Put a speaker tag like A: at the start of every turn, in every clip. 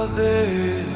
A: this.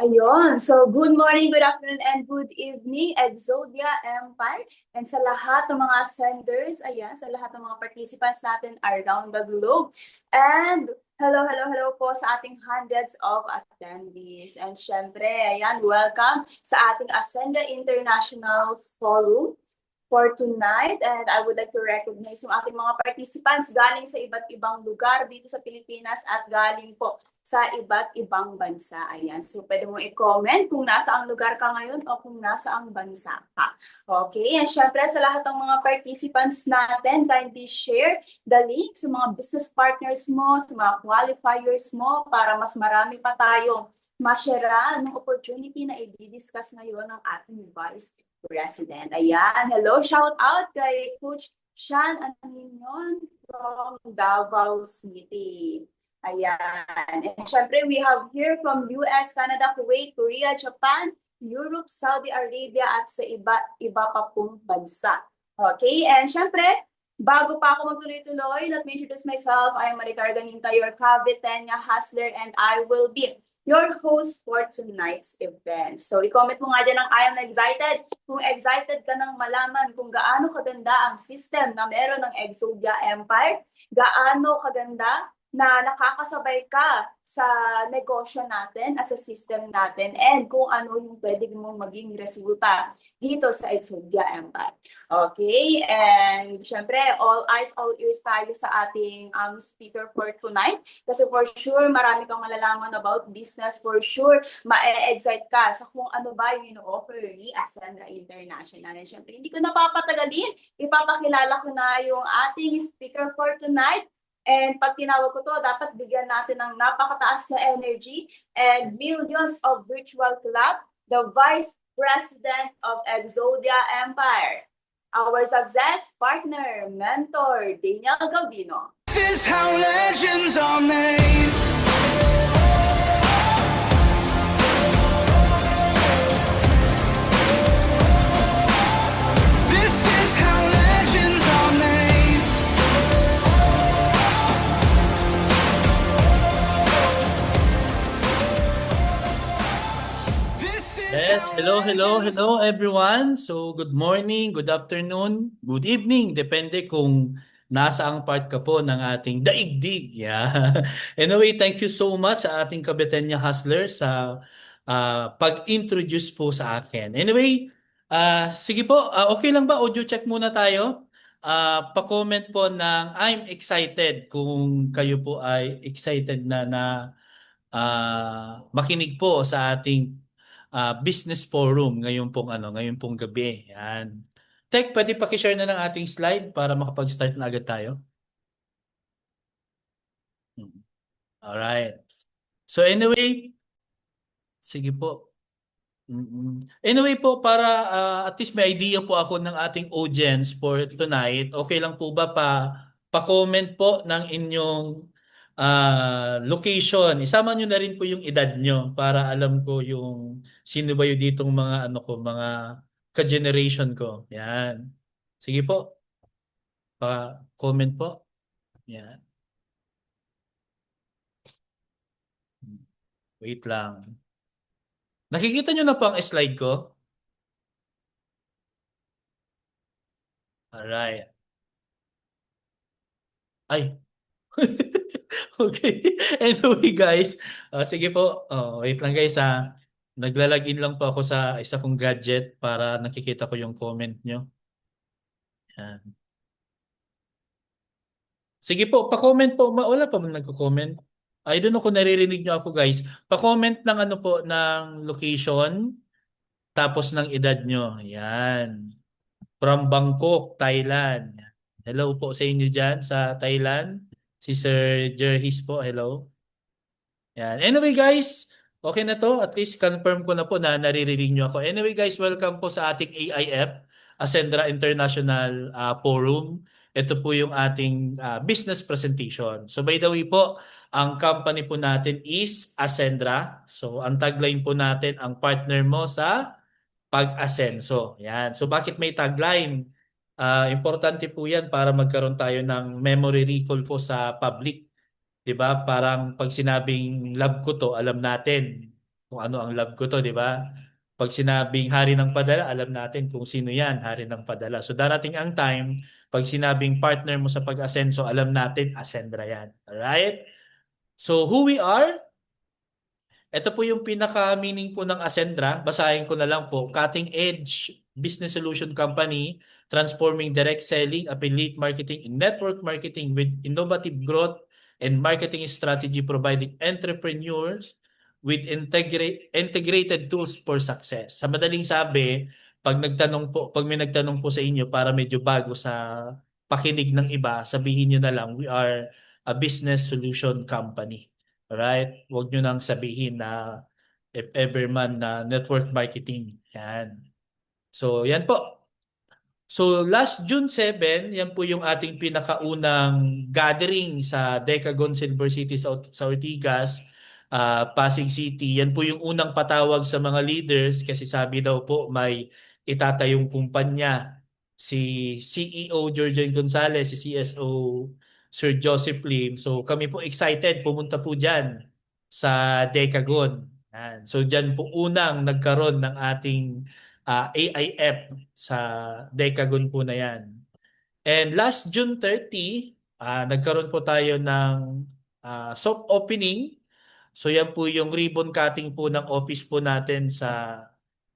B: Ayun. So, good morning, good afternoon, and good evening, Exodia Empire. And sa lahat ng mga senders, ayan, sa lahat ng mga participants natin around the globe. And hello po sa ating hundreds of attendees. And syempre, ayan, welcome sa ating Ascenda International Forum for tonight. And I would like to recognize yung ating mga participants galing sa iba't ibang lugar dito sa Pilipinas at galing po sa iba't ibang bansa. Ayan. So, pwede mo i-comment kung nasa ang lugar ka ngayon o kung nasa ang bansa ka. Okay. And syempre, sa lahat ng mga participants natin, kindly share the link sa mga business partners mo, sa mga qualifiers mo para mas marami pa tayong ma-share ng opportunity na i-discuss ngayon ng ating Vice President. Ayan. Hello, shout out kay Coach Sean Aninon from Davao City. Ayan. And syempre, we have here from US, Canada, Kuwait, Korea, Japan, Europe, Saudi Arabia, at sa iba pa pong bansa. Okay? And syempre, bago pa ako magtuloy-tuloy, let me introduce myself. I am Maricar Ganinta, your Cavitenia Hustler, and I will be your host for tonight's event. So, i-comment mo nga dyan ng I am excited. Kung excited ka nang malaman kung gaano kaganda ang system na meron ng Exodia Empire, gaano kaganda na nakakasabay ka sa negosyo natin, as a system natin, and kung ano yung pwede mong maging resulta dito sa Exodia Empire. Okay, and syempre, all eyes, all ears tayo sa ating speaker for tonight. Kasi for sure, marami kang malalaman about business. For sure, ma-excite ka sa kung ano ba yung ino-offer ni Ascenda International. And syempre, hindi ko napapatagalin. Ipapakilala ko na yung ating speaker for tonight. And pag tinawag ko to, dapat bigyan natin ng napakataas na energy and millions of virtual clap, the Vice President of Exodia Empire, our success partner, mentor, Daniel Gavino.
A: This is how legends are made. This is how legends are made. This is
C: Yes,
A: how
C: hello everyone. So good morning, good afternoon, good evening, depende kung nasa ang part ka po ng ating daigdig. Yeah. Anyway, thank you so much sa ating Kabetenya Hustler sa pag-introduce po sa akin. Anyway, sige po, okay lang ba? Audio check muna tayo. Pa-comment po ng I'm excited kung kayo po ay excited na makinig po sa ating business forum ngayon pong gabi. Yan. Tek, pwede paki-share na ng ating slide para makapag-start na agad tayo. Alright. So anyway, sige po. Anyway po, para at least may idea po ako ng ating audience for tonight, okay lang po ba pa-comment po ng inyong location. Isama nyo na rin po yung edad nyo para alam ko yung sino ba yung ditong mga mga ka-generation ko. Yan. Sige po, pa-comment po. Yan. Wait lang. Nakikita nyo na po ang slide ko? Alright. Ay. Okay. Anyway, guys. Sige po. Wait lang guys ha. Naglalagin lang po ako sa isa kong gadget para nakikita ko yung comment nyo. Yan. Sige po, pa-comment po. Wala pa man nagko-comment. I don't know kung naririnig nyo ako guys. Pa-comment ng ano po, ng location, tapos ng edad nyo. Yan. From Bangkok, Thailand. Hello po sa inyo dyan sa Thailand. Si Sir Jerhis po, hello. Yan. Anyway guys, Okay na to? At least confirm ko na po na naririnig nyo ako. Anyway guys, welcome po sa ating AIF, Ascendra International Forum. Ito po yung ating business presentation. So by the way po, ang company po natin is Ascendra. So ang tagline po natin, ang partner mo sa pag-asenso. Yan. So bakit may tagline? Importante po yan para magkaroon tayo ng memory recall po sa public. 'Di ba? Parang pag sinabing love ko to, alam natin kung ano ang love ko to, 'di ba? Pag sinabing hari ng padala, alam natin kung sino 'yan, hari ng padala. So darating ang time, pag sinabing partner mo sa pag-asenso, alam natin Ascendra 'yan. Alright? So who we are? Ito po yung pinaka-meaning po ng Ascendra. Basahin ko na lang po. Cutting edge business solution company, transforming direct selling, affiliate marketing, and network marketing with innovative growth and marketing strategy, providing entrepreneurs with integrated tools for success. Sa madaling sabi, pag may nagtanong po sa inyo para medyo bago sa pakinig ng iba, sabihin nyo na lang, we are a business solution company. Alright? Huwag nyo nang sabihin na if ever man na network marketing. Yan. So, yan po. So, last June 7, yan po yung ating pinakaunang gathering sa Decagon Silver City sa Ortigas, Pasig City. Yan po yung unang patawag sa mga leaders kasi sabi daw po may itatayong kumpanya. Si CEO Georgian Gonzalez, si CSO Sir Joseph Lim. So kami po excited pumunta po dyan sa Decagon. Yan. So dyan po unang nagkaroon ng ating AIF sa Decagon po na yan. And last June 30, nagkaroon po tayo ng soft opening. So yan po yung ribbon cutting po ng office po natin sa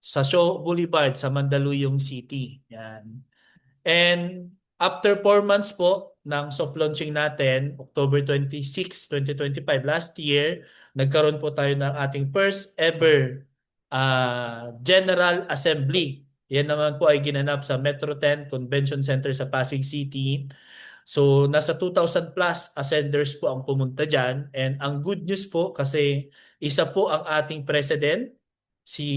C: Shaw Boulevard sa Mandaluyong City. Yan. And after 4 months po ng soft launching natin, October 26, 2025, last year, nagkaroon po tayo ng ating first ever General Assembly. Yan naman po ay ginanap sa Metro 10 Convention Center sa Pasig City. So nasa 2,000 plus ascenders po ang pumunta dyan. And ang good news po kasi isa po ang ating president, si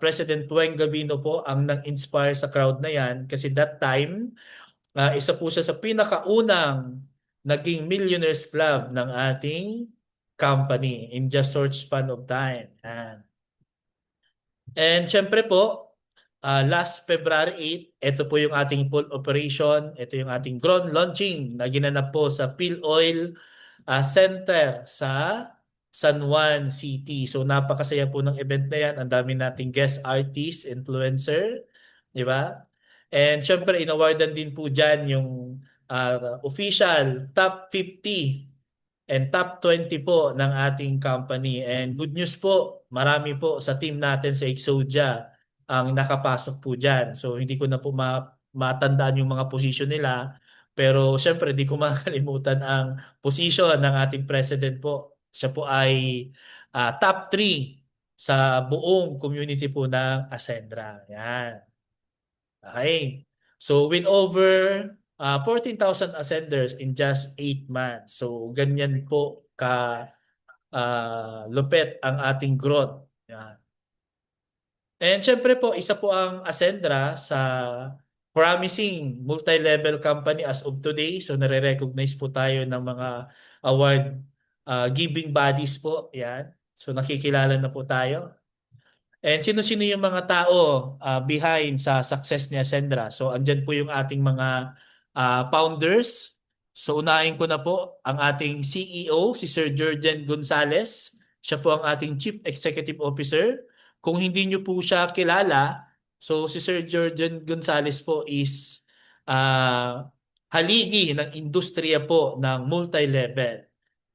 C: President Tueng Gabino po ang nang-inspire sa crowd na yan kasi that time, isa po siya sa pinakaunang naging Millionaires Club ng ating company in just short span of time. And syempre po, last February 8, ito po yung ating full operation. Ito yung ating ground launching na ginanap po sa PhilOil Center sa San Juan City. So napakasaya po ng event na yan. Ang dami nating guest artist, influencer, di ba? And syempre, inawardan din po dyan yung official top 50 and top 20 po ng ating company. And good news po, marami po sa team natin sa Exodia ang nakapasok po dyan. So hindi ko na po matandaan yung mga position nila. Pero syempre, di ko makalimutan ang position ng ating president po. Siya po ay top 3 sa buong community po ng Ascendra. Yan. Okay. So with over 14,000 ascenders in just 8 months. So ganyan po ka lupet ang ating growth. Yan. And syempre po, isa po ang Ascendra sa promising multi-level company as of today. So nare-recognize po tayo ng mga award giving bodies po. Yan. So nakikilala na po tayo. And sino-sino yung mga tao behind sa success ni Ascendra? So andyan po yung ating mga founders. So unahin ko na po ang ating CEO, si Sir Georgian Gonzalez. Siya po ang ating Chief Executive Officer. Kung hindi nyo po siya kilala, so si Sir Georgian Gonzalez po is haligi ng industriya po ng multi-level.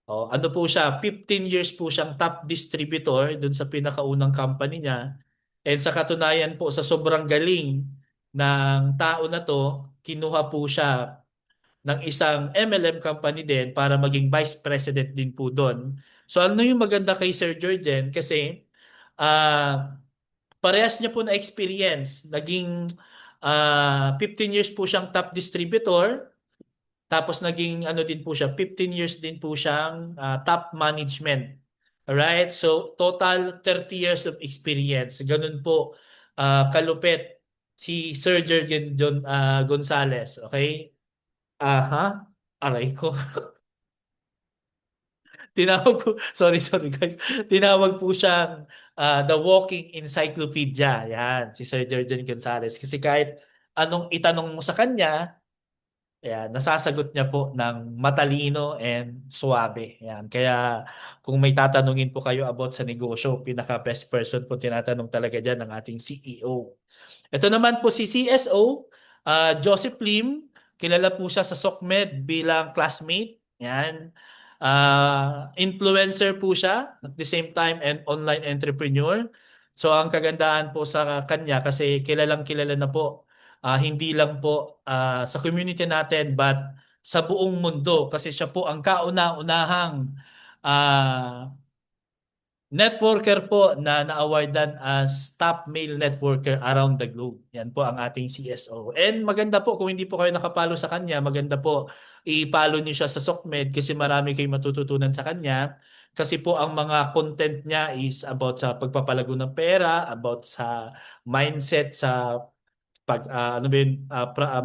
C: Ano po siya, 15 years po siyang top distributor dun sa pinakaunang company niya. And sa katunayan po, sa sobrang galing ng tao na to, kinuha po siya ng isang MLM company din para maging vice president din po doon. So ano yung maganda kay Sir Georgian? Kasi parehas niya po na experience. Naging 15 years po siyang top distributor. Tapos naging ano din po siya, 15 years din po siyang top management Alright? So, total 30 years of experience. Ganun po kalupit si Sir Jurgen Gonzales. Okay? Aha. Aray ko. Tinawag ko, sorry guys. Tinawag po siyang the walking encyclopedia. Yan, si Sir Jurgen Gonzales. Kasi kahit anong itanong mo sa kanya, ayan, nasasagot niya po ng matalino and suabe. Ayan. Kaya kung may tatanungin po kayo about sa negosyo, pinaka-best person po tinatanong talaga dyan ng ating CEO. Ito naman po si CSO, Joseph Lim. Kilala po siya sa SOCMED bilang classmate. Yan. Influencer po siya at the same time and online entrepreneur. So ang kagandahan po sa kanya kasi kilalang kilala na po hindi lang po sa community natin but sa buong mundo kasi siya po ang kauna-unahang ah, networker po na na-awardan as top male networker around the globe. Yan po ang ating CSO. And maganda po kung hindi po kayo nakapalo sa kanya, maganda po i-follow niyo siya sa SOCMED kasi marami kayong matututunan sa kanya. Kasi po ang mga content niya is about sa pagpapalago ng pera, about sa mindset sa ano ba yun,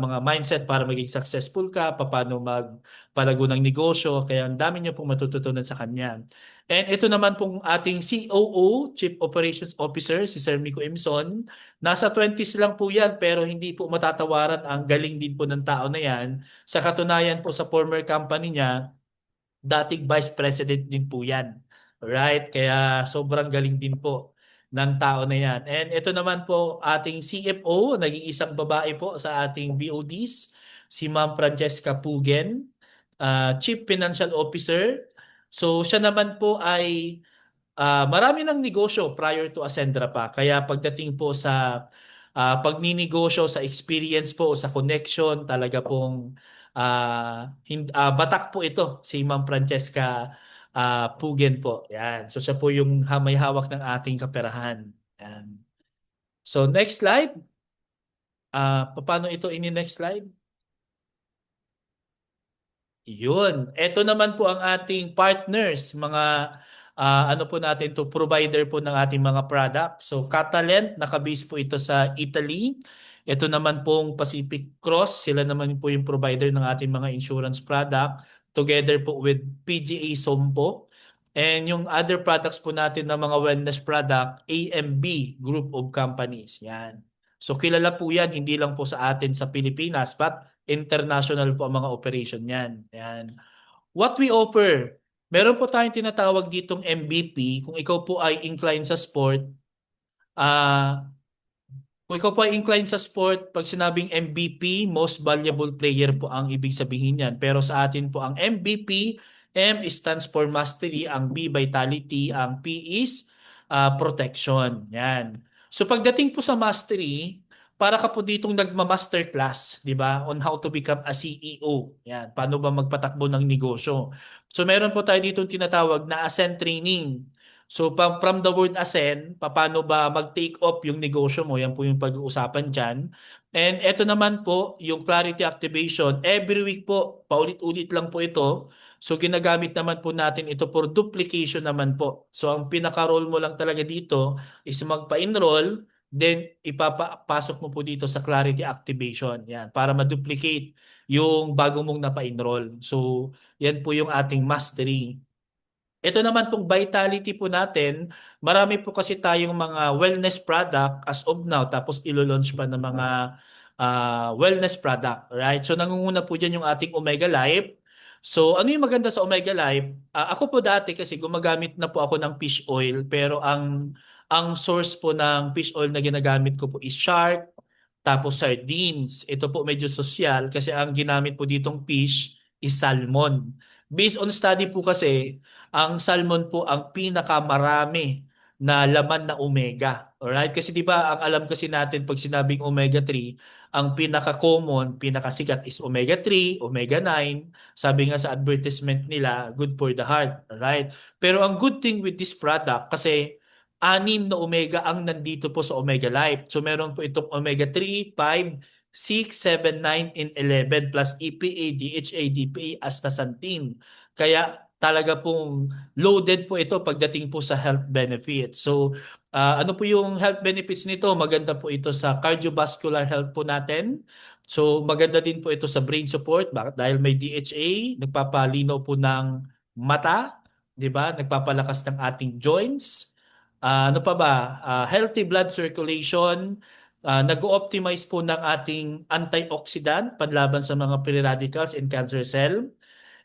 C: mga mindset para maging successful ka, paano magpalago ng negosyo. Kaya ang dami niyo pong matututunan sa kanya. And ito naman pong ating COO, Chief Operations Officer, si Sir Miko Imson. Nasa 20s lang po yan pero hindi po matatawaran ang galing din po ng tao na yan. Sa katunayan po sa former company niya, dating Vice President din po yan. Alright? Kaya sobrang galing din po ng tao na yan. And ito naman po ating CFO, naging isang babae po sa ating BODs, si Ma'am Francesca Pugen, Chief Financial Officer. So siya naman po ay marami ng negosyo prior to Ascendra pa. Kaya pagdating po sa pagninegosyo, sa experience po, sa connection, talaga pong batak po ito si Ma'am Francesca Pugen po. Yan. So siya po yung may hawak ng ating kaperahan. Yan. So next slide. Paano ito ini-next slide? Yun. Ito naman po ang ating partners, mga ano po natin to provider po ng ating mga product. So Catalent, nakabase po ito sa Italy. Ito naman pong Pacific Cross, sila naman po yung provider ng ating mga insurance product together po with PGA Sompo. And yung other products po natin ng mga wellness product, AMB Group of Companies. Yan. So kilala po yan, hindi lang po sa atin sa Pilipinas, but international po ang mga operation niyan. Yan. What we offer, meron po tayong tinatawag ditong MVP. Kung ikaw po ay inclined sa sport, kung ikaw po ay inclined sa sport, pag sinabing MVP, most valuable player po ang ibig sabihin niyan. Pero sa atin po ang MVP, M stands for mastery, ang B vitality, ang P is protection. Yan. So pagdating po sa mastery, para ka po ditong nagma-masterclass, di ba? On how to become a CEO. Yan. Paano ba magpatakbo ng negosyo? So meron po tayo ditong tinatawag na Ascend Training. So from the word ascend, paano ba mag-take off yung negosyo mo? Yan po yung pag-uusapan dyan. And ito naman po, yung clarity activation. Every week po, paulit-ulit lang po ito. So ginagamit naman po natin ito for duplication naman po. So ang pinaka-role mo lang talaga dito is magpa-enroll, then ipapasok mo po dito sa clarity activation. Yan, para ma-duplicate yung bago mong napa-enroll. So yan po yung ating mastery. Ito naman pong vitality po natin, marami po kasi tayong mga wellness product as of now tapos ilo-launch pa ng mga wellness product, right? So nangunguna po diyan yung ating Omega Life. So ano yung maganda sa Omega Life? Ako po dati kasi gumagamit na po ako ng fish oil pero ang source po ng fish oil na ginagamit ko po is shark tapos sardines. Ito po medyo social kasi ang ginamit po ditong fish is salmon. Based on study po kasi, ang salmon po ang pinakamarami na laman na omega. Alright? Kasi di ba ang alam kasi natin pag sinabing omega 3, ang pinaka-common, pinakasikat is omega 3, omega 9. Sabi nga sa advertisement nila, good for the heart. Alright? Pero ang good thing with this product kasi anim na omega ang nandito po sa Omega Life. So meron po itong omega 3, 5, 6, 7, 9, and 11 plus EPA, DHA, DPA, astaxanthin. Kaya talaga pong loaded po ito pagdating po sa health benefits. So, ano po yung health benefits nito? Maganda po ito sa cardiovascular health po natin. So, maganda din po ito sa brain support. Bakit? Dahil may DHA, nagpapalinaw po ng mata, 'di ba? Nagpapalakas ng ating joints. Ano pa ba? Healthy blood circulation, nag-optimize po ng ating antioxidant panlaban sa mga free radicals and cancer cell.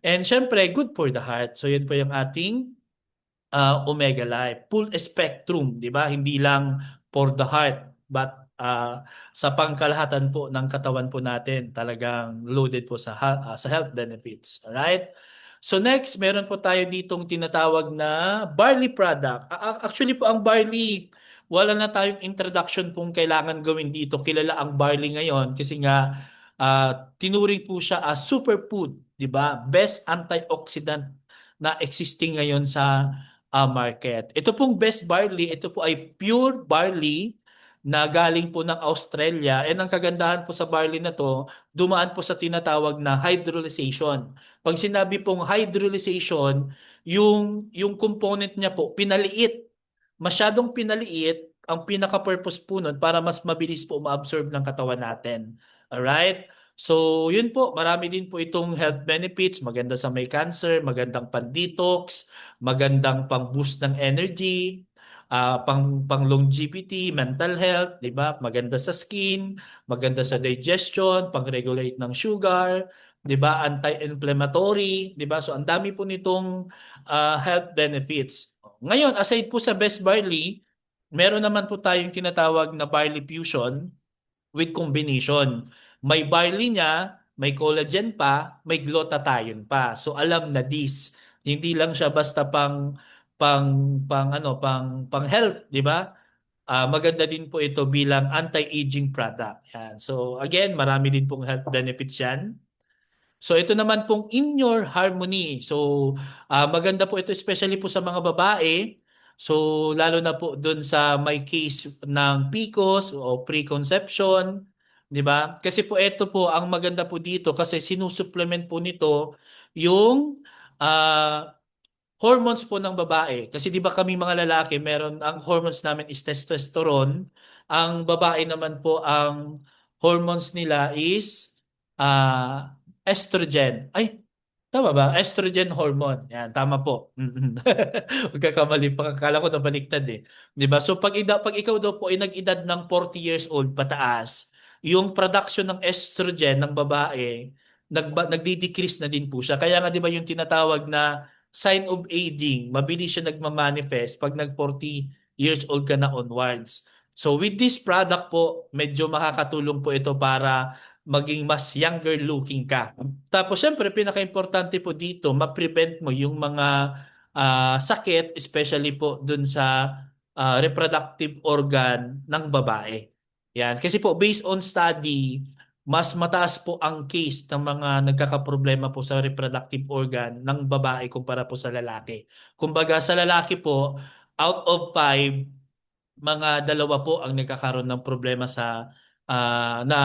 C: And syempre, good for the heart. So yun po yung ating Omega Life. Full spectrum, di ba? Hindi lang for the heart, but sa pangkalahatan po ng katawan po natin, talagang loaded po sa health benefits. Alright? So next, meron po tayo ditong tinatawag na barley product. Actually po ang barley, wala na tayong introduction kung kailangan gawin dito. Kilala ang barley ngayon kasi nga tinuring po siya as superfood, 'di ba? Best antioxidant na existing ngayon sa market. Ito pong best barley, ito po ay pure barley na galing po ng Australia. And ang kagandahan po sa barley na to, dumaan po sa tinatawag na hydrolyzation. Pag sinabi pong hydrolyzation, yung component niya po, pinaliit. Masyadong pinaliit, ang pinaka-purpose po nun para mas mabilis po ma-absorb ng katawan natin. Alright? So, yun po, marami din po itong health benefits. Maganda sa may cancer, magandang pan-detox, magandang pang-boost ng energy, pang longevity, mental health, 'di ba? Maganda sa skin, maganda sa digestion, pang-regulate ng sugar, 'di ba? Anti-inflammatory, 'di ba? So ang dami po nitong health benefits. Ngayon, aside po sa best barley, meron naman po tayong tinatawag na barley fusion with combination. May barley niya, may collagen pa, may glutathione pa. So alam na this. Hindi lang siya basta pang health, di ba? Maganda din po ito bilang anti-aging product. Yan. So again, marami din pong health benefits yan. So ito naman pong In Your Harmony. So maganda po ito especially po sa mga babae. So lalo na po dun sa may case ng PCOS o preconception, 'di ba? Kasi po ito po ang maganda po dito kasi sinusupplement po nito yung hormones po ng babae. Kasi 'di ba kami mga lalaki, meron ang hormones namin is testosterone. Ang babae naman po ang hormones nila is estrogen. Ay, tama ba? Estrogen hormone. Yan, tama po. Magkakamali pa. Akala ko nabaliktad eh. 'Di ba? So pag ikaw daw po ay nag-edad ng 40 years old pataas, yung production ng estrogen ng babae nagdi-decrease na din po siya. Kaya nga 'di ba yung tinatawag na sign of aging, mabilis siya nagmamanifest pag nag 40 years old ka na onwards. So with this product po, medyo makakatulong po ito para maging mas younger looking ka. Tapos syempre, pinaka-importante po dito, ma-prevent mo yung mga sakit, especially po dun sa reproductive organ ng babae. Yan. Kasi po, based on study, mas mataas po ang case ng mga nagkakaproblema po sa reproductive organ ng babae kumpara po sa lalaki. Kumbaga sa lalaki po, out of 5, mga dalawa po ang nagkakaroon ng problema sa na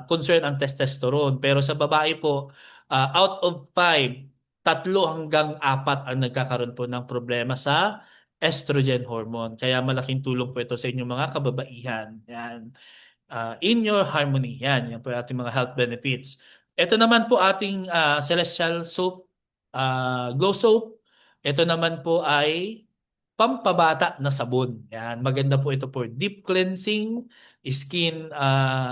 C: concern ang testosterone. Pero sa babae po, out of 5, 3 hanggang 4 ang nagkakaroon po ng problema sa estrogen hormone. Kaya malaking tulong po ito sa inyong mga kababaihan. Yan. In Your Harmony. Yan po ating mga health benefits. Ito naman po ating Celestial Soap, Glow Soap. Ito naman po ay pampabata na sabon. Yan, maganda po ito for deep cleansing, skin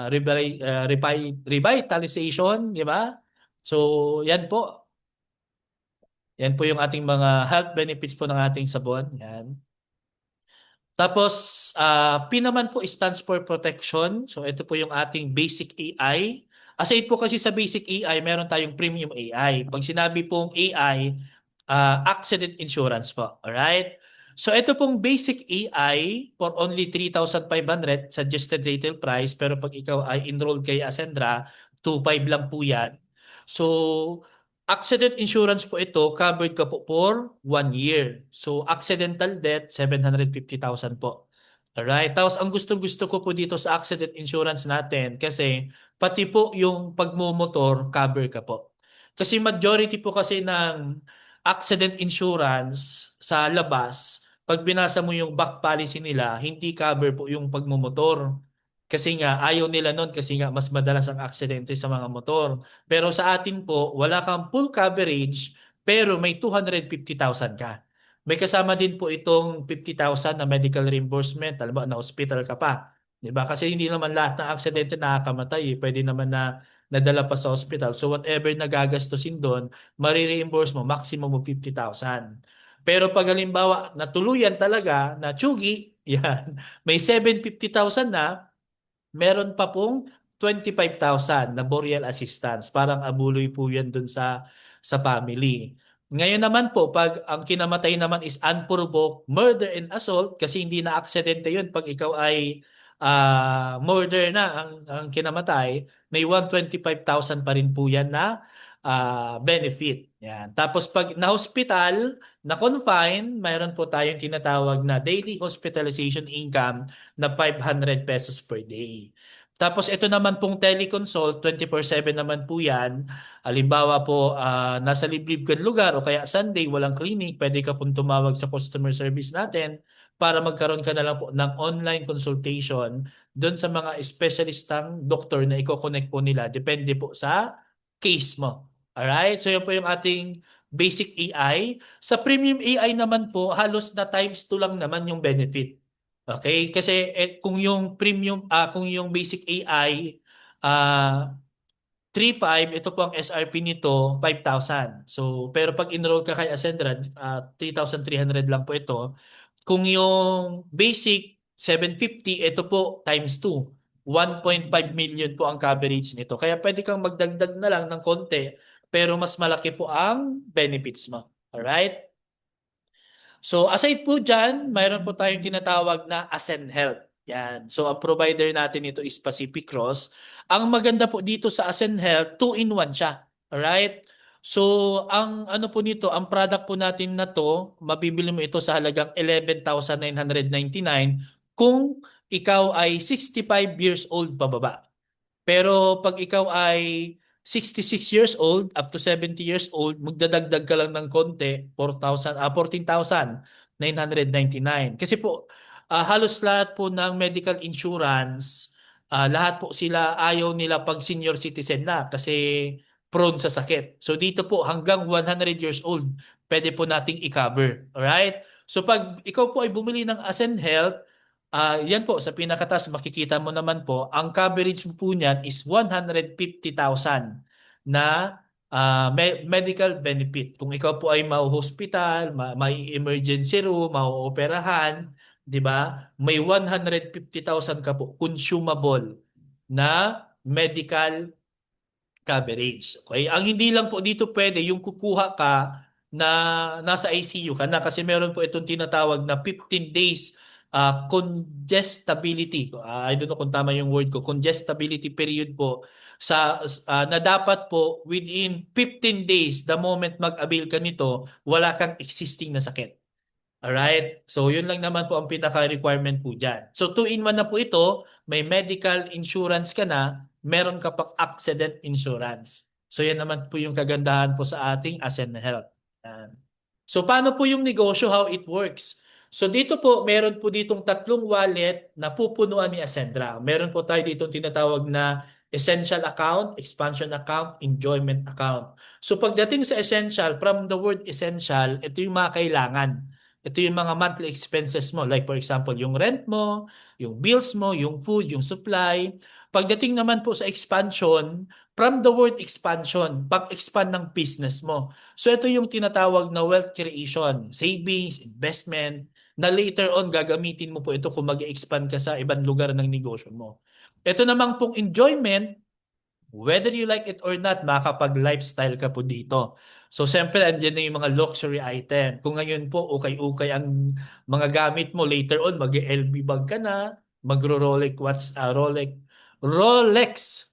C: revitalization, di ba? So, yan po. Yan po yung ating mga health benefits po ng ating sabon. Yan. Tapos, P naman po stands for protection. So, ito po yung ating basic AI. Aside po kasi sa basic AI, meron tayong premium AI. Pag sinabi pong AI, accident insurance po. Alright? So, ito pong basic AI for only 3,500 suggested retail price. Pero pag ikaw ay enrolled kay Ascendra, 2,500 lang po yan. So, accident insurance po ito, covered ka po for 1 year. So, accidental death, 750,000 po. Alright? Tapos, ang gustong-gusto ko po dito sa accident insurance natin kasi pati po yung pagmumotor, cover ka po. Kasi majority po kasi ng accident insurance sa labas, pag binasa mo yung back policy nila, hindi cover po yung pagmumotor. Kasi nga, ayaw nila nun kasi nga mas madalas ang aksidente sa mga motor. Pero sa atin po, wala kang full coverage pero may 250,000 ka. May kasama din po itong 50,000 na medical reimbursement. Alam mo, na hospital ka pa. 'Di ba? Kasi hindi naman lahat ng aksidente nakakamatay. Pwede naman na nadala pa sa hospital. So whatever nagagastusin doon, marireimburse mo maximum of 50,000. Pero pag halimbawa natuluyan talaga na tsugi, yan, may 750,000 na, meron pa pong 25,000 na burial assistance. Parang abuloy po yan dun sa family. Ngayon naman po, pag ang kinamatay naman is unprovoked murder and assault, kasi hindi na aksidente yun pag ikaw ay murder na ang kinamatay, may 125,000 pa rin po yan na benefit. Yan. Tapos pag na-hospital, na-confine, mayroon po tayong tinatawag na daily hospitalization income na 500 pesos per day. Tapos ito naman pong teleconsult, 24/7 naman po yan. Halimbawa po, nasa liblib kang lugar o kaya Sunday, walang clinic, pwede ka pong tumawag sa customer service natin para magkaroon ka na lang po ng online consultation doon sa mga espesyalistang doktor na i-connect po nila. Depende po sa case mo. Alright? So yan po yung ating basic AI. Sa premium AI naman po, halos na times 2 lang naman yung benefit. Okay? Kasi kung yung premium, kung yung basic AI, 3.5, ito po ang SRP nito, 5,000. So, pero pag enroll ka kay Ascendra, 3,300 lang po ito. Kung yung basic 750, ito po times 2. 1.5 million po ang coverage nito. Kaya pwede kang magdagdag na lang ng konti, pero mas malaki po ang benefits mo. Alright? So aside po dyan, mayroon po tayong tinatawag na Ascend Health. Yan. So ang provider natin ito is Pacific Cross. Ang maganda po dito sa Ascend Health, 2-in-1 siya. Alright? So ang ano po nito, ang product po natin na to, mabibili mo ito sa halagang 11,999 kung ikaw ay 65 years old pababa. Pero pag ikaw ay 66 years old up to 70 years old, magdadagdag ka lang ng konti, 14,999. Kasi po, halos lahat po ng medical insurance, lahat po sila ayaw nila pag senior citizen na kasi prone sa sakit. So dito po hanggang 100 years old, pwede po nating i-cover. Alright? So pag ikaw po ay bumili ng Ascend Health, yan po, sa pinakatas makikita mo naman po, ang coverage mo po niyan is 150,000 na medical benefit. Kung ikaw po ay mau-hospital, may emergency room, mau-operahan, di ba? May 150,000 ka po consumable na medical coverage. Okay? Ang hindi lang po dito pwede yung kukuha ka na nasa ICU ka na kasi meron po itong tinatawag na 15 days congestability. I don't know kung tama yung word ko. Congestability period po na dapat po within 15 days the moment mag-avail ka nito, wala kang existing na sakit. Alright? So, yun lang naman po ang pinaka-requirement po dyan. So, 2-in-1 na po ito. May medical insurance ka na, meron ka pang accident insurance. So, yan naman po yung kagandahan po sa ating Ascend Health. Yan. So, paano po yung negosyo, how it works? So, dito po, meron po ditong 3 wallet na pupunuan ni Ascendra. Meron po tayo ditong tinatawag na Essential Account, Expansion Account, Enjoyment Account. So, pagdating sa Essential, from the word Essential, ito yung mga kailangan. Ito yung mga monthly expenses mo. Like for example, yung rent mo, yung bills mo, yung food, yung supply. Pagdating naman po sa expansion, from the word expansion, pag-expand ng business mo. So ito yung tinatawag na wealth creation, savings, investment, na later on gagamitin mo po ito kung mag-expand ka sa ibang lugar ng negosyo mo. Ito namang pong enjoyment, whether you like it or not, makakapag-lifestyle ka po dito. So, siyempre, andyan na yung mga luxury item. Kung ngayon po, ukay-ukay ang mga gamit mo, later on, mag-LV bag ka na, magro-Rolex watch, Rolex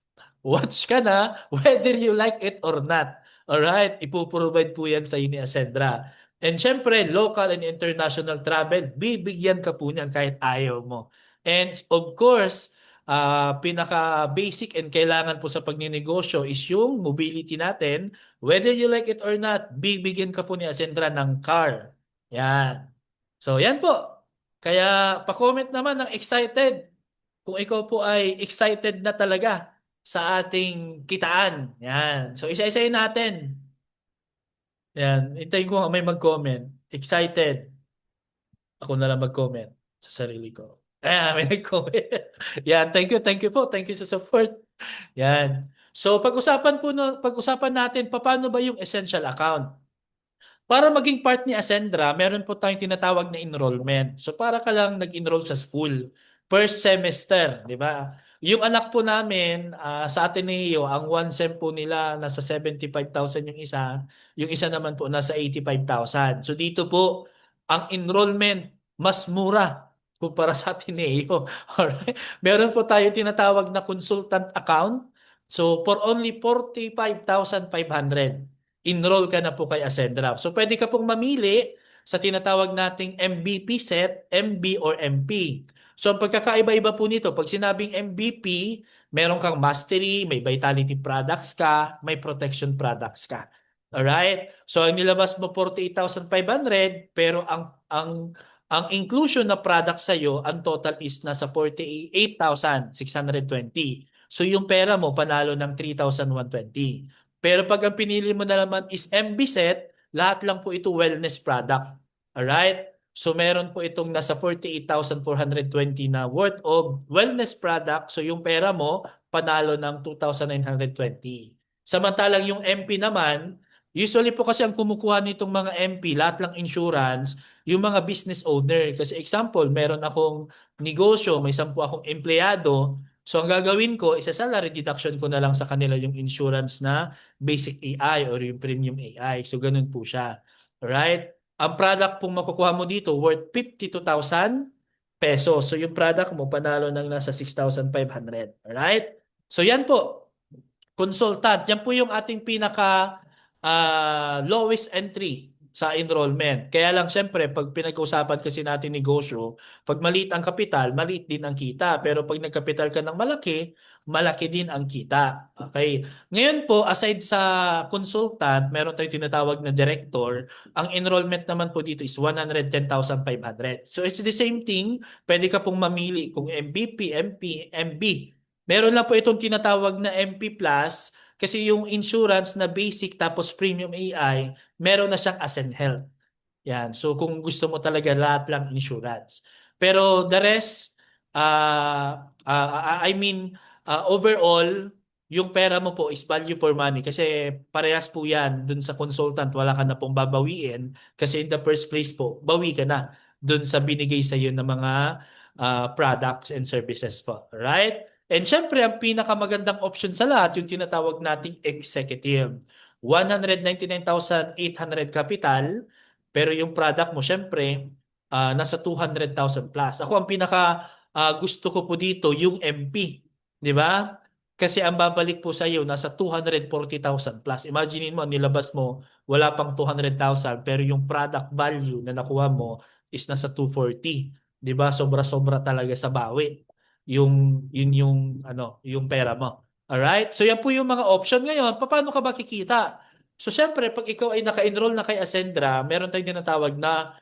C: watch ka na, whether you like it or not. Alright? Ipoprovide po yan sa ni Ascendra. And syempre, local and international travel, bibigyan ka po niyan kahit ayaw mo. And of course, pinaka-basic and kailangan po sa pagninegosyo is yung mobility natin. Whether you like it or not, bibigyan ka po ni Ascendra ng car. Yan. So, yan po. Kaya, pa-comment naman ng excited. Kung ikaw po ay excited na talaga sa ating kitaan. Yan. So, isa-isayin natin. Yan. Hintayin ko nga may mag-comment. Excited. Ako na lang mag-comment sa sarili ko. May nag-comment. Yan. Thank you po. Thank you sa support. Yan. So, pag-usapan natin, paano ba yung essential account? Para maging part ni Ascendra, meron po tayong tinatawag na enrollment. So para ka lang nag-enroll sa school. First semester, di ba? Yung anak po namin sa Ateneo, ang one sem po nila nasa 75,000 yung isa naman po nasa 85,000. So dito po, ang enrollment mas mura kumpara sa Ateneo. Alright? Meron po tayo tinatawag na consultant account. So for only 45,500 enroll ka na po kay Ascendra. So pwede ka pong mamili sa tinatawag nating MVP set, MB or MP. So ang pagkakaiba-iba po nito, pag sinabing MVP, meron kang mastery, may vitality products ka, may protection products ka. Alright? So ang nilabas mo 48,500 pero ang inclusion na product sa iyo, ang total is nasa 48,620. So yung pera mo panalo ng 3,120. Pero pag ang pinili mo na naman is MB set, lahat lang po ito wellness product. Alright? So meron po itong nasa 48,420 na worth of wellness product. So yung pera mo, panalo ng 2,920. Samantalang yung MP naman, usually po kasi ang kumukuha nitong mga MP, lahat lang insurance, yung mga business owner. Kasi example, meron akong negosyo, may 10 akong empleyado. So ang gagawin ko, isa-salary deduction ko na lang sa kanila yung insurance na basic AI or yung premium AI. So ganun po siya. Alright? Ang product pong makukuha mo dito worth 52,000 pesos. So yung product mo panalo ng nasa 6,500. Alright? So yan po. Consultant. Yan po yung ating pinaka lowest entry sa enrollment. Kaya lang siyempre, pag pinag-usapan kasi natin negosyo, pag maliit ang kapital, maliit din ang kita. Pero pag nagkapital ka ng malaki, malaki din ang kita. Okay? Ngayon po, aside sa consultant, meron tayong tinatawag na director. Ang enrollment naman po dito is 110,500. So it's the same thing. Pwede ka pong mamili kung MVP, MP, MB. Meron lang po itong tinatawag na MP Plus kasi yung insurance na basic tapos premium AI, meron na siyang Ascend Health. Yan. So kung gusto mo talaga lahat lang insurance. Pero the rest, overall, yung pera mo po is value for money kasi parehas po yan dun sa consultant, wala ka na pong babawiin kasi in the first place po, bawi ka na dun sa binigay sa iyo ng mga products and services po. Right? And syempre, ang pinakamagandang option sa lahat, yung tinatawag nating executive. 199,800 capital, pero yung product mo, syempre, nasa 200,000 plus. Ako, ang pinaka gusto ko po dito, yung MP. Di ba? Kasi ang babalik po sa iyo, nasa 240,000 plus. Imagine mo, nilabas mo, wala pang 200,000, pero yung product value na nakuha mo is nasa 240. Di ba? Sobra-sobra talaga sa bawi yung pera mo. Alright? So yan po yung mga option ngayon. Paano ka ba kikita? So syempre, pag ikaw ay naka-enroll na kay Ascendra, meron tayong tinatawag na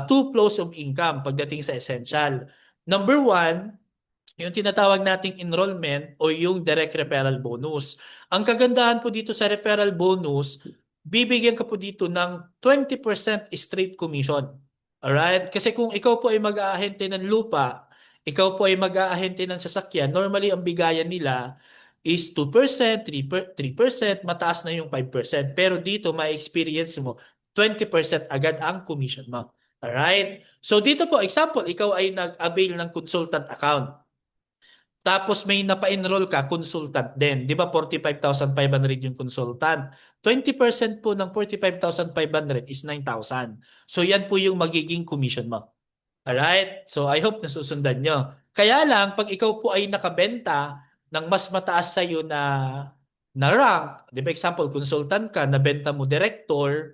C: two flows of income pagdating sa essential. Number one, yung tinatawag nating enrollment o yung direct referral bonus. Ang kagandahan po dito sa referral bonus, bibigyan ka po dito ng 20% straight commission. Alright? Kasi kung ikaw po ay mag-aahente ng lupa, ikaw po ay mag-aahente ng sasakyan, normally ang bigayan nila is 2%, 3%, mataas na yung 5%. Pero dito, ma-experience mo, 20% agad ang commission mo. Alright? So dito po, example, ikaw ay nag-avail ng consultant account. Tapos may napa-enroll ka, consultant din. Di ba 45,500 yung consultant? 20% po ng 45,500 is 9,000. So yan po yung magiging commission mo. Alright? So I hope nasusundan nyo. Kaya lang, pag ikaw po ay nakabenta ng mas mataas sa iyo na rank, di ba example, consultant ka, nabenta mo director,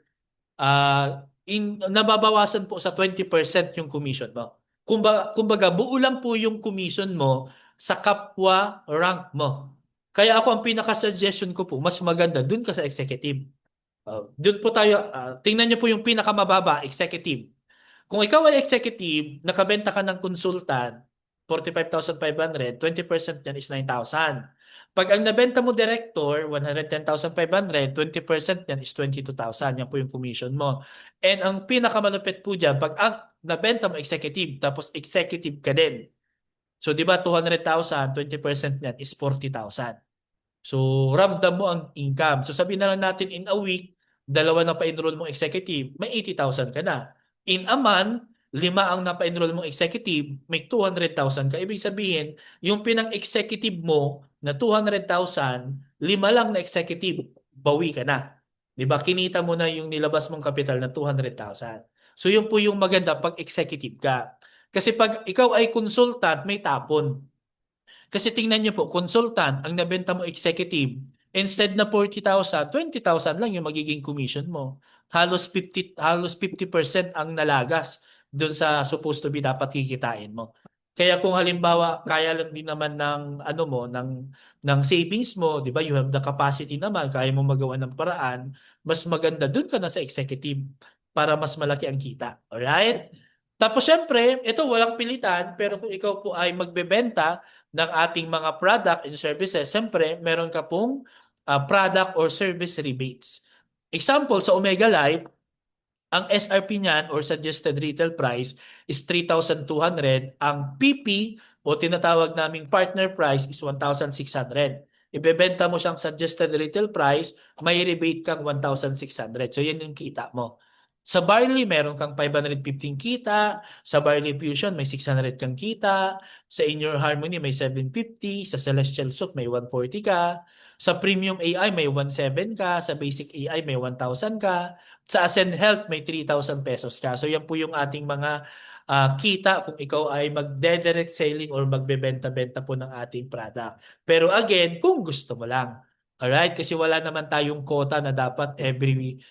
C: nababawasan po sa 20% yung commission mo. Kumbaga, buo lang po yung commission mo, sa kapwa rank mo. Kaya ako ang pinaka-suggestion ko po, mas maganda dun ka sa executive. Doon po tayo, tingnan niyo po yung pinakamababa, executive. Kung ikaw ay executive, nakabenta ka ng consultant, 45,500, 20% niyan is 9,000. Pag ang nabenta mo director, 110,500, 20% niyan is 22,000. Yan po yung commission mo. And ang pinakamalupit po dyan, pag ang nabenta mo executive, tapos executive ka din. So, di ba, 200,000, 20% niyan is 40,000. So, ramdam mo ang income. So, sabihin na lang natin in a week, dalawa na pa-enroll mong executive, may 80,000 ka na. In a month, lima ang napa-enroll mong executive, may 200,000 ka. Ibig sabihin, yung pinang-executive mo na 200,000, lima lang na executive, bawi ka na. Di ba? Kinita mo na yung nilabas mong capital na 200,000. So, yun po yung maganda pag executive ka. Kasi pag ikaw ay consultant, may tapon. Kasi tingnan niyo po, consultant, ang nabenta mo executive, instead na 40,000, 20,000 lang yung magiging commission mo. Halos 50% ang nalagas doon sa supposed to be dapat kikitain mo. Kaya kung halimbawa kaya lang din naman ng ano mo ng savings mo, 'di ba? You have the capacity naman, kaya mo magawa ng paraan, mas maganda doon ka na sa executive para mas malaki ang kita. Alright? Tapos syempre, ito walang pilitan, pero kung ikaw po ay magbebenta ng ating mga product and services, siyempre, meron ka pong product or service rebates. Example, sa Omega Life, ang SRP niyan or suggested retail price is 3,200. Ang PP o tinatawag naming partner price is 1,600. Ibebenta mo siyang suggested retail price, may rebate kang 1,600. So yan yung kita mo. Sa Barley, meron kang 515 kita. Sa Barley Fusion, may 600 kang kita. Sa In Your Harmony, may 750. Sa Celestial Soup, may 140 ka. Sa Premium AI, may 17 ka. Sa Basic AI, may 1,000 ka. Sa Ascend Health, may 3,000 pesos ka. So yan po yung ating mga kita kung ikaw ay magde-direct selling or magbebenta-benta po ng ating product. Pero again, kung gusto mo lang. Alright? Kasi wala naman tayong quota na dapat every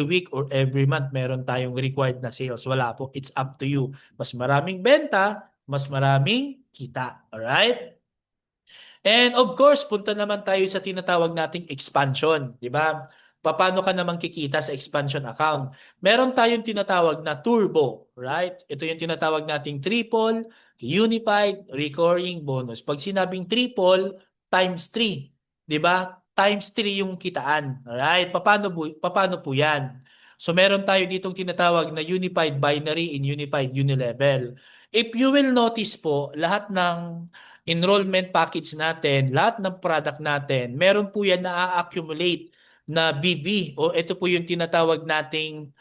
C: week or every month meron tayong required na sales. Wala po. It's up to you. Mas maraming benta, mas maraming kita. Alright? And of course, punta naman tayo sa tinatawag nating expansion, di ba? Paano ka naman kikita sa expansion account? Meron tayong tinatawag na turbo, right? Ito yung tinatawag nating triple, unified, recurring bonus. Pag sinabing triple, times 3, di ba? Times 3 yung kitaan. Alright? Paano po yan? So meron tayo ditong tinatawag na unified binary and unified unilevel. If you will notice po, lahat ng enrollment package natin, lahat ng product natin, meron po yan na accumulate na BB o ito po yung tinatawag nating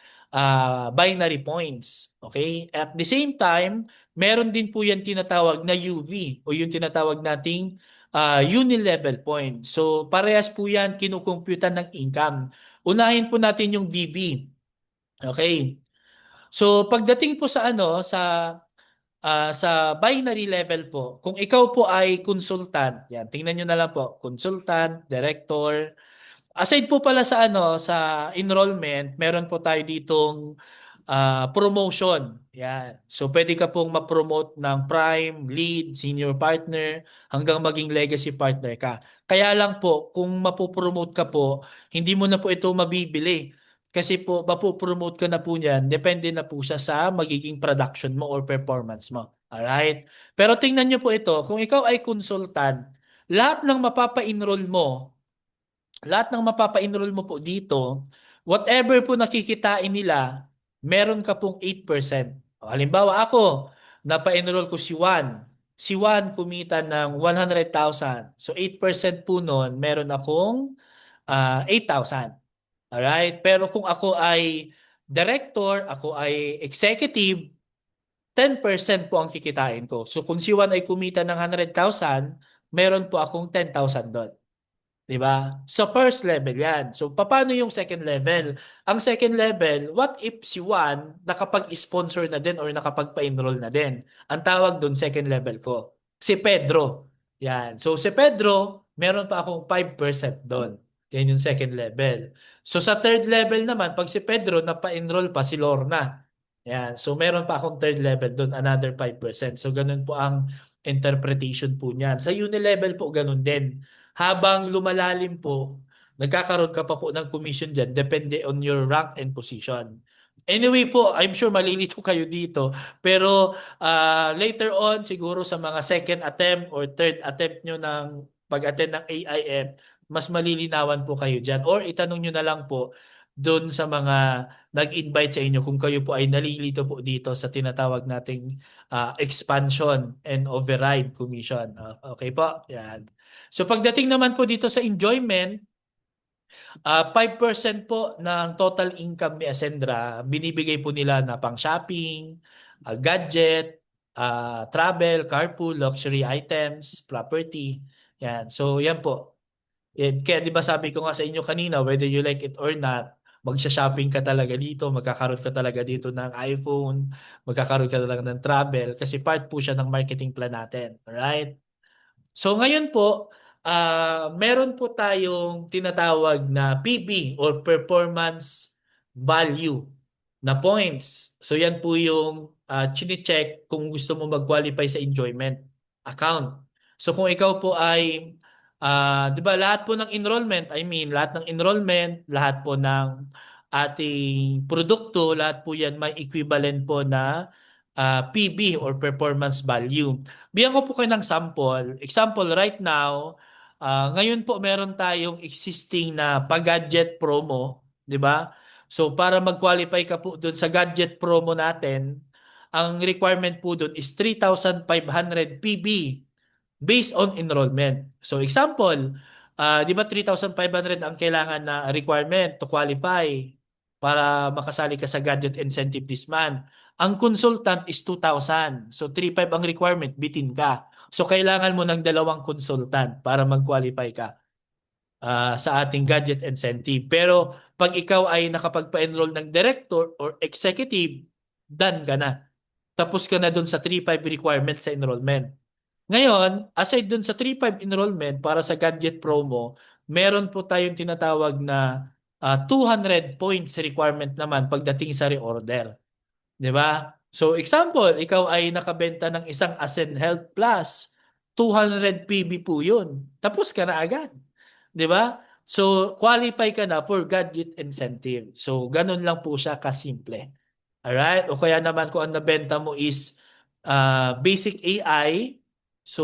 C: binary points. Okay? At the same time, meron din po yan tinatawag na UV o yung tinatawag nating unilevel point. So parehas po yan kinukumputan ng income. Unahin po natin yung BB. Okay? So pagdating po sa sa binary level po, kung ikaw po ay consultant, yan, tingnan nyo na lang po, consultant, director. Aside po pala sa sa enrollment, meron po tayo ditong promotion. Yan. So pwede ka pong ma-promote ng prime, lead, senior partner hanggang maging legacy partner ka. Kaya lang po, kung mapopromote ka po, hindi mo na po ito mabibili. Kasi po, mapopromote ka na po niyan, depende na po siya sa magiging production mo or performance mo. Alright? Pero tingnan nyo po ito, kung ikaw ay consultant, lahat ng mapapa-enroll mo po dito, whatever po nakikitain nila, meron ka pong 8%. Halimbawa ako, napa-enroll ko si Juan. Si Juan kumita ng 100,000. So 8% po nun, meron akong 8,000. Alright? Pero kung ako ay director, ako ay executive, 10% po ang kikitain ko. So kung si Juan ay kumita ng 100,000, meron po akong 10,000 doon. 'Di ba? So first level 'yan. So paano yung second level? Ang second level, what if si Juan nakapag-sponsor na din or nakapagpa-enroll na din? Ang tawag doon second level ko. Si Pedro. Yan. So si Pedro, meron pa akong 5% doon. Yan yung second level. So sa third level naman, pag si Pedro napa-enroll pa si Lorna. Yan. So meron pa akong third level doon, another 5%. So ganun po ang interpretation po niyan. Sa Unilevel po, ganun din. Habang lumalalim po, nagkakaroon ka pa po ng commission dyan, depende on your rank and position. Anyway po, I'm sure malilito kayo dito. Pero later on, siguro sa mga second attempt or third attempt nyo ng pag-attend ng AIF, mas malilinawan po kayo dyan. Or itanong nyo na lang po doon sa mga nag-invite sa inyo kung kayo po ay nalilito po dito sa tinatawag nating expansion and override commission. Okay po? Yan. So pagdating naman po dito sa enjoyment, 5% po ng total income ni Ascendra, binibigay po nila na pang shopping, gadget, travel, carpool, luxury items, property. Yan. So yan po. Kaya di ba sabi ko nga sa inyo kanina, whether you like it or not, magsha-shopping ka talaga dito, magkakaroon ka talaga dito ng iPhone, magkakaroon ka talaga ng travel, kasi part po siya ng marketing plan natin. Alright? So ngayon po, meron po tayong tinatawag na PB or performance value na points. So yan po yung chine-check kung gusto mo mag-qualify sa enjoyment account. So kung ikaw po ay, 'di ba lahat po ng enrollment, I mean lahat ng enrollment, lahat po ng ating produkto, lahat po yan may equivalent po na PB or performance value. Bigyan ko po kayo ng sample. Example, right now, ngayon po meron tayong existing na pag-gadget promo, di ba? So para mag-qualify ka po doon sa gadget promo natin, ang requirement po doon is 3,500 PB based on enrollment. So example, di ba 3,500 ang kailangan na requirement to qualify para makasali ka sa gadget incentive this month. Ang consultant is 2,000. So 3,500 ang requirement, bitin ka. So kailangan mo ng dalawang consultant para mag-qualify ka sa ating gadget incentive. Pero pag ikaw ay nakapagpa-enroll ng director or executive, done ka na. Tapos ka na dun sa 3,500 requirement sa enrollment. Ngayon, aside dun sa 3,500 enrollment para sa gadget promo, meron po tayong tinatawag na 200 points requirement naman pagdating sa reorder. Di ba? So example, ikaw ay nakabenta ng isang Ascend Health Plus, 200 PB po yun. Tapos ka na agad. Di ba? So qualify ka na for gadget incentive. So ganun lang po siya kasimple. Alright? O kaya naman kung ang nabenta mo is basic AI, so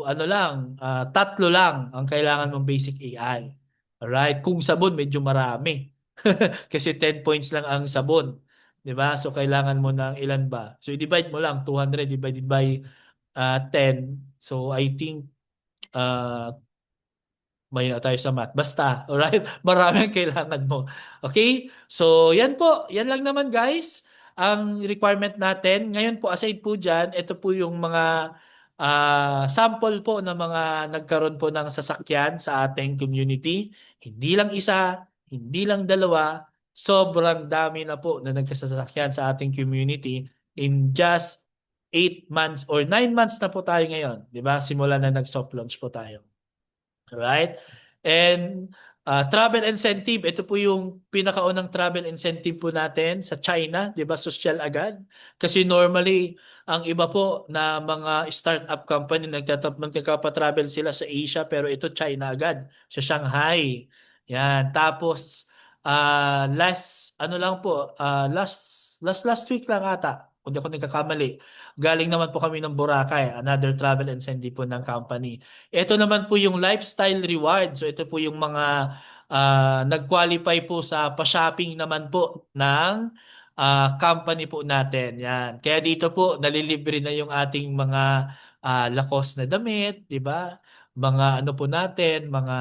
C: ano lang, 3 lang ang kailangan mong basic AI. Alright? Kung sabon, medyo marami. Kasi 10 points lang ang sabon. 'Di ba? So kailangan mo ng ilan ba? So i-divide mo lang 200 divided by 10. So I think may tayo sa math. Basta, alright? Marami ang kailangan mo. Okay? So, yan po. Yan lang naman, guys. Ang requirement natin. Ngayon po, aside po dyan, ito po yung mga sample po ng mga nagkaroon po ng sasakyan sa ating community. Hindi lang isa, hindi lang dalawa. Sobrang dami na po na nagkasasakyan sa ating community in just 8 months or 9 months na po tayo ngayon. Di ba? Simula na nag-soft launch po tayo. Right? And travel incentive, ito po yung pinakaunang travel incentive po natin sa China, 'di ba? Social agad. Kasi normally, ang iba po na mga startup company nagkaka-travel sila sa Asia pero ito China agad, sa Shanghai. Yan. Tapos last ano lang po, last week lang ata, kung di ako nagkakamali. Galing naman po kami ng Boracay, another travel incentive po ng company. Ito naman po yung lifestyle reward. So ito po yung mga nag-qualify po sa pa-shopping naman po ng company po natin. Yan. Kaya dito po nalilibre na yung ating mga Lacoste na damit, 'di ba? Mga ano po natin, mga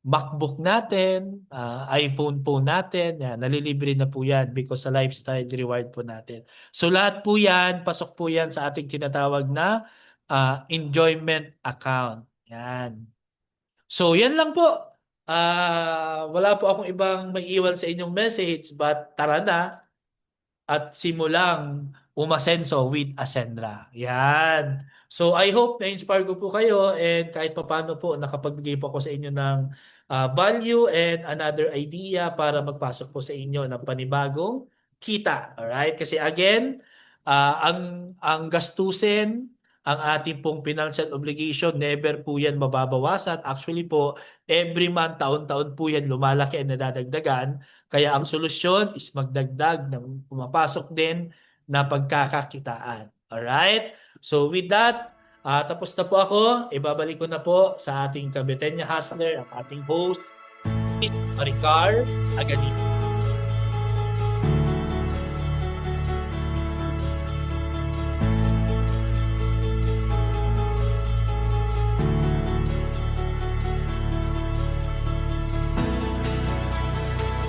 C: MacBook natin, iPhone po natin, yan, nalilibre na po yan because sa lifestyle reward po natin. So lahat po yan, pasok po yan sa ating tinatawag na enjoyment account. Yan. So yan lang po. Wala po akong ibang maiiwan sa inyong message but tara na at simulang umasenso with Ascendra. Yan. So I hope na-inspire ko po kayo and kahit papaano po nakapagbigay po ako sa inyo ng value and another idea para magpasok po sa inyo ng panibagong kita. Alright? Kasi again, ang gastusin, ang ating pong financial obligation, never po yan mababawasan. Actually po, every month, taon-taon po yan lumalaki at nadadagdagan. Kaya ang solusyon is magdagdag ng pumapasok din na pagkakakitaan. Alright? So with that, tapos na po ako. Ibabalik ko na po sa ating Kabetenya Hustler, ang ating host, Miss Maricar Aganito.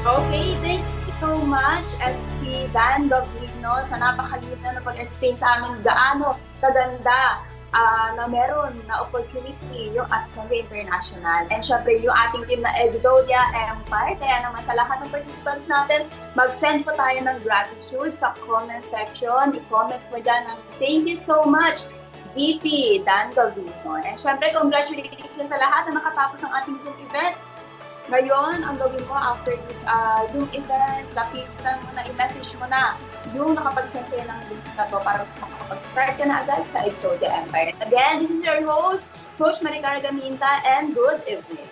B: Okay, thank you so much, SP Dan Gavino, sa napakalinaw na pag-explain sa amin gaano kaganda na meron na opportunity yung Assembly International. And syempre, yung ating team na Exodia Empire. Kaya naman sa lahat ng participants natin, mag-send po tayo ng gratitude sa comment section. I-comment mo dyan ng thank you so much, VP Dan Gavino. And syempre, congratulations sa lahat na nakatapos ng ating Zoom event. Ngayon, ang gawin mo after this Zoom event, lapitan mo na, i-message mo na yung nakapag-send sa'yo ng link na to para makapag-start ka na agad sa Exodia Empire. Again, this is your host, Coach Maricar Gaminta, and good evening.